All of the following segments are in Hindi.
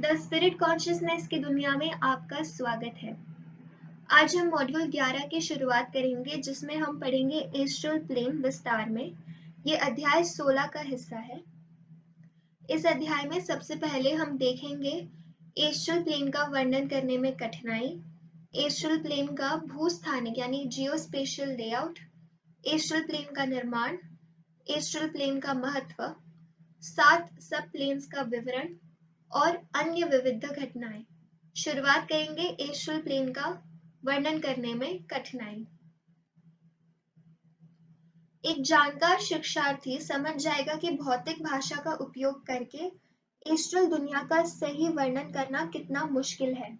द स्पिरिट कॉन्शियसनेस की दुनिया में आपका स्वागत है। आज हम मॉड्यूल 11 की शुरुआत करेंगे जिसमें हम पढ़ेंगे एस्ट्रल प्लेन विस्तार में। ये अध्याय 16 का हिस्सा है। इस अध्याय में सबसे पहले हम देखेंगे एस्ट्रल प्लेन का वर्णन करने में कठिनाई, एस्ट्रल प्लेन का भूस्थानिक यानी जियोस्पेशियल लेआउट, एस्ट्रल प्लेन का निर्माण, एस्ट्रल प्लेन का महत्व, 7 सब प्लेन्स का विवरण और अन्य विविध घटनाएं। शुरुआत करेंगे एस्ट्रल प्लेन का वर्णन करने में कठिनाई। एक जानकार शिक्षार्थी समझ जाएगा कि भौतिक भाषा का उपयोग करके एस्ट्रल दुनिया का सही वर्णन करना कितना मुश्किल है।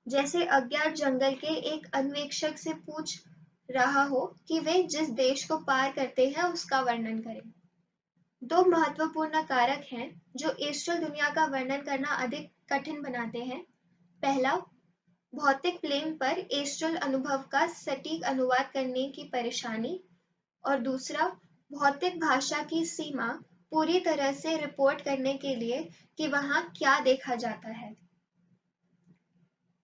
जैसे अज्ञात जंगल के एक अन्वेषक से पूछ रहा हो कि वे जिस देश को पार करते हैं उसका वर्णन करें। दो महत्वपूर्ण कारक हैं जो एस्ट्रल दुनिया का वर्णन करना अधिक कठिन बनाते हैं। पहला, भौतिक प्लेन पर एस्ट्रल अनुभव का सटीक अनुवाद करने की परेशानी, और दूसरा, भौतिक भाषा की सीमा पूरी तरह से रिपोर्ट करने के लिए कि वहां क्या देखा जाता है।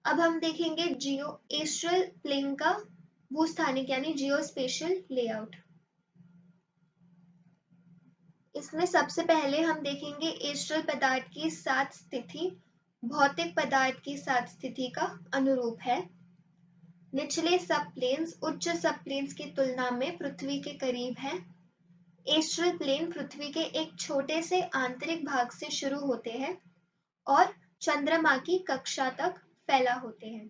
अब हम देखेंगे एस्ट्रल प्लेन का भूस्थानिक यानी जियोस्पेशियल लेआउट। इसमें सबसे पहले हम देखेंगे एस्ट्रल पदार्थ की 7 स्थिति भौतिक पदार्थ की 7 स्थिति का अनुरूप है। निचले सब प्लेन्स उच्च सब प्लेन्स की तुलना में पृथ्वी के करीब है। एस्ट्रल प्लेन पृथ्वी के एक छोटे से आंतरिक भाग से शुरू होते हैं और चंद्रमा की कक्षा तक फैला होते हैं।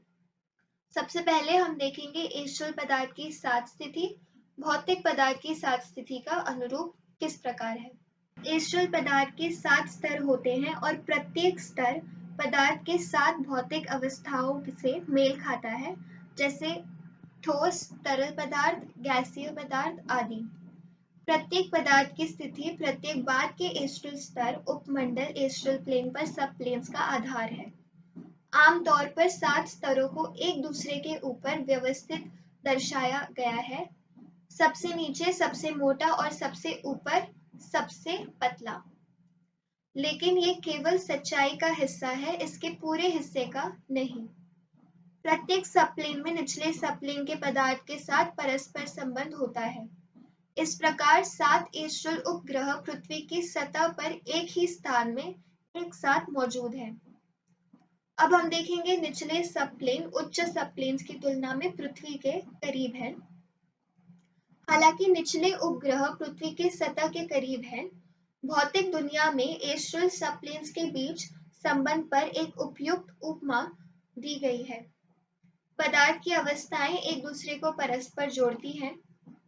सबसे पहले हम देखेंगे एस्ट्रल पदार्थ की 7 स्थिति भौतिक पदार्थ की 7 स्थिति का अनुरूप किस प्रकार है। एस्ट्रल पदार्थ के 7 स्तर होते हैं और प्रत्येक स्तर पदार्थ के 7 भौतिक अवस्थाओं से मेल खाता है, जैसे ठोस, तरल पदार्थ, गैसीय पदार्थ आदि। प्रत्येक पदार्थ की स्थिति प्रत्येक बाद के एस्ट्रल स्तर उपमंडल एस्ट्रल प्लेन पर सब प्लेन्स का आधार है। आमतौर पर 7 स्तरों को एक दूसरे के ऊपर व्यवस्थित दर्शाया गया है। सबसे नीचे सबसे मोटा और सबसे ऊपर सबसे पतला। लेकिन ये केवल सच्चाई का हिस्सा है, इसके पूरे हिस्से का नहीं। प्रत्येक सबप्लेन में निचले सबप्लेन के पदार्थ के साथ परस्पर संबंध होता है। इस प्रकार 7 एस्ट्रल उपग्रह पृथ्वी की सतह पर एक ही स्थान में एक साथ मौजूद हैं। अब हम देखेंगे निचले सबप्लेन उच्च सबप्लेन्स की तुलना में पृथ्वी के करीब है। हालांकि निचले उपग्रह पृथ्वी की सतह के करीब हैं, भौतिक दुनिया में एस्ट्रल सबप्लेन्स के बीच संबंध पर एक उपयुक्त उपमा दी गई है। पदार्थ की अवस्थाएं एक दूसरे को परस्पर जोड़ती हैं।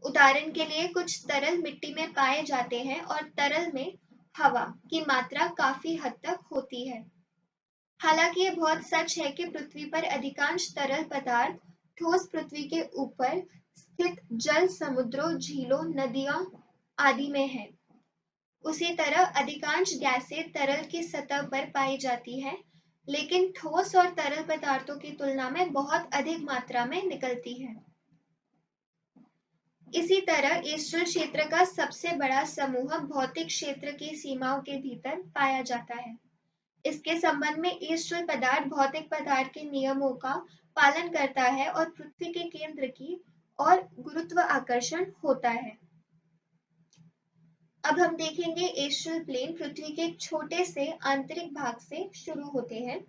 उदाहरण के लिए कुछ तरल मिट्टी में पाए जाते हैं और तरल में हवा की मात्रा काफी हद तक होती है। हालांकि ये बहुत सच है कि पृथ्वी पर अधिकांश तरल पदार्थ ठोस पृथ्वी के ऊपर स्थित जल समुद्रों, झीलों, नदियों आदि में है। उसी तरह अधिकांश गैसें तरल की सतह पर पाई जाती हैं, लेकिन ठोस और तरल पदार्थों की तुलना में बहुत अधिक मात्रा में निकलती हैं। इसी तरह एस्ट्रल क्षेत्र का सबसे बड़ा समूह भौतिक क्षेत्र की सीमाओं के भीतर पाया जाता है। इसके संबंध में एस्ट्रल पदार्थ भौतिक पदार्थ के नियमों का पालन करता है और पृथ्वी के केंद्र की और गुरुत्वाकर्षण होता है। अब हम देखेंगे एस्ट्रल प्लेन पृथ्वी के एक छोटे से आंतरिक भाग से शुरू होते हैं।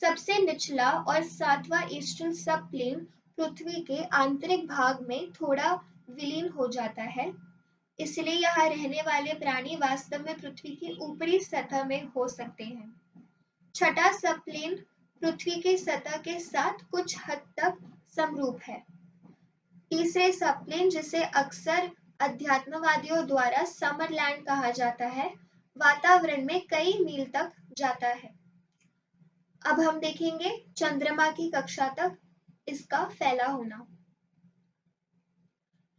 सबसे निचला और 7वां एस्ट्रल सब प्लेन पृथ्वी के आंतरिक भाग में थोड़ा विलीन हो जाता है, इसलिए यहाँ रहने वाले प्राणी वास्तव में पृथ्वी की ऊपरी सतह में हो सकते हैं। छठा सब प्लेन पृथ्वी की सतह के साथ कुछ हद तक समरूप है। तीसरे सबप्लेन, जिसे अक्सर अध्यात्मवादियों द्वारा समरलैंड कहा जाता है, वातावरण में कई मील तक जाता है। अब हम देखेंगे चंद्रमा की कक्षा तक इसका फैला होना।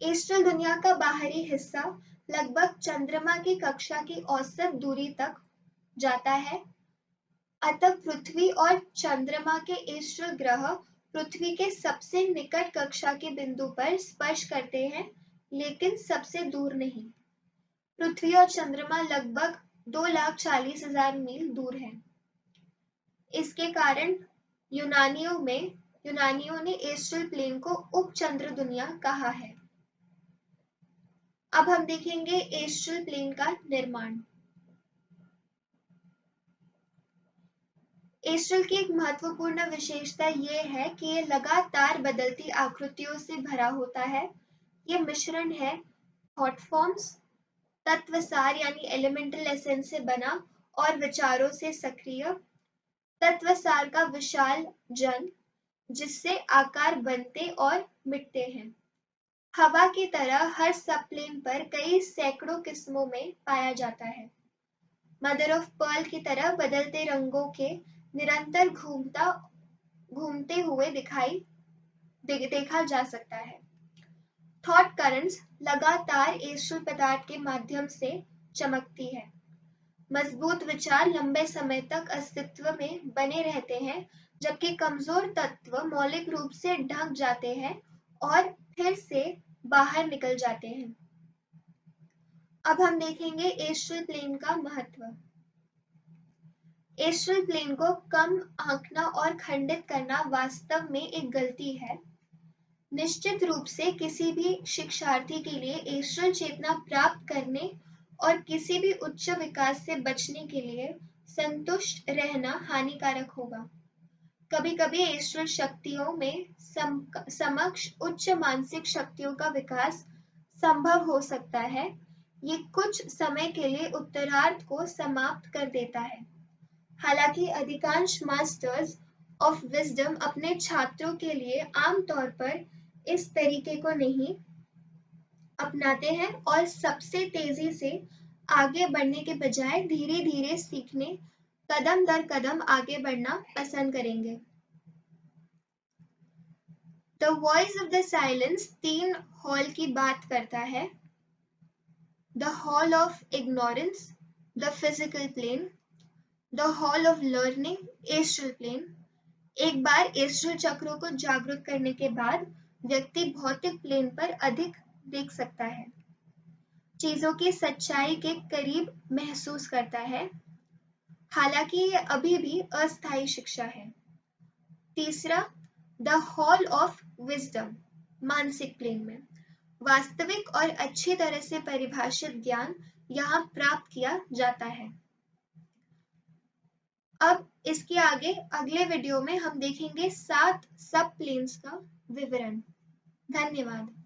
एस्ट्रल दुनिया का बाहरी हिस्सा लगभग चंद्रमा की कक्षा की औसत दूरी तक जाता है। अतः पृथ्वी और चंद्रमा के एस्ट्रल ग्रह पृथ्वी के सबसे निकट कक्षा के बिंदु पर स्पर्श करते हैं, लेकिन सबसे दूर नहीं। पृथ्वी और चंद्रमा लगभग 2,40,000 मील दूर हैं। इसके कारण यूनानियों ने एस्ट्रल प्लेन को उपचंद्र दुनिया कहा है। अब हम देखेंगे एस्ट्रल प्लेन का निर्माण। एस्ट्रल की एक महत्वपूर्ण विशेषता ये है कि ये लगातार बदलती आकृतियों से भरा होता है। ये मिश्रण है थॉट फॉर्म्स, तत्वसार यानी एलिमेंटल एसेंस से बना और विचारों से सक्रिय। तत्वसार का विशाल जन जिससे आकार बनते और मिटते हैं। हवा की तरह हर सबप्लेन पर कई सैकड़ों किस्मों में पाया जाता है। मदर ऑफ पर्ल की तरह बदलते रंगों के निरंतर घूमते हुए देखा जा सकता है। थॉट करंट्स लगातार एस्ट्रल पदार्थ के माध्यम से चमकती है। मजबूत विचार लंबे समय तक अस्तित्व में बने रहते हैं, जबकि कमजोर तत्व मौलिक रूप से ढक जाते हैं और फिर से बाहर निकल जाते हैं। अब हम देखेंगे एस्ट्रल प्लेन का महत्व। एस्ट्रल प्लेन को कम आंकना और खंडित करना वास्तव में एक गलती है। निश्चित रूप से किसी भी शिक्षार्थी के लिए एस्ट्रल चेतना प्राप्त करने और किसी भी उच्च विकास से बचने के लिए संतुष्ट रहना हानिकारक होगा। कभी-कभी एस्ट्रल शक्तियों में समक्ष उच्च मानसिक शक्तियों का विकास संभव हो सकता है। ये कुछ समय के लिए उत्तरार्ध को समाप्त कर देता है। हालांकि अधिकांश मास्टर्स ऑफ विजडम अपने छात्रों के लिए आमतौर पर इस तरीके को नहीं अपनाते हैं और सबसे तेजी से आगे बढ़ने के बजाय धीरे-धीरे सीखने, कदम दर कदम आगे बढ़ना पसंद करेंगे। The voice of the silence 3 hall की बात करता है। The hall of ignorance, the physical plane, the hall of learning, astral plane. एक बार एस्ट्रल चक्रों को जागरूक करने के बाद व्यक्ति भौतिक प्लेन पर अधिक देख सकता है, चीजों की सच्चाई के करीब महसूस करता है। हालांकि ये अभी भी अस्थायी शिक्षा है। तीसरा, द हॉल ऑफ विजडम, मानसिक प्लेन में वास्तविक और अच्छी तरह से परिभाषित ज्ञान यहाँ प्राप्त किया जाता है। अब इसके आगे अगले वीडियो में हम देखेंगे 7 सब प्लेन्स का विवरण। धन्यवाद।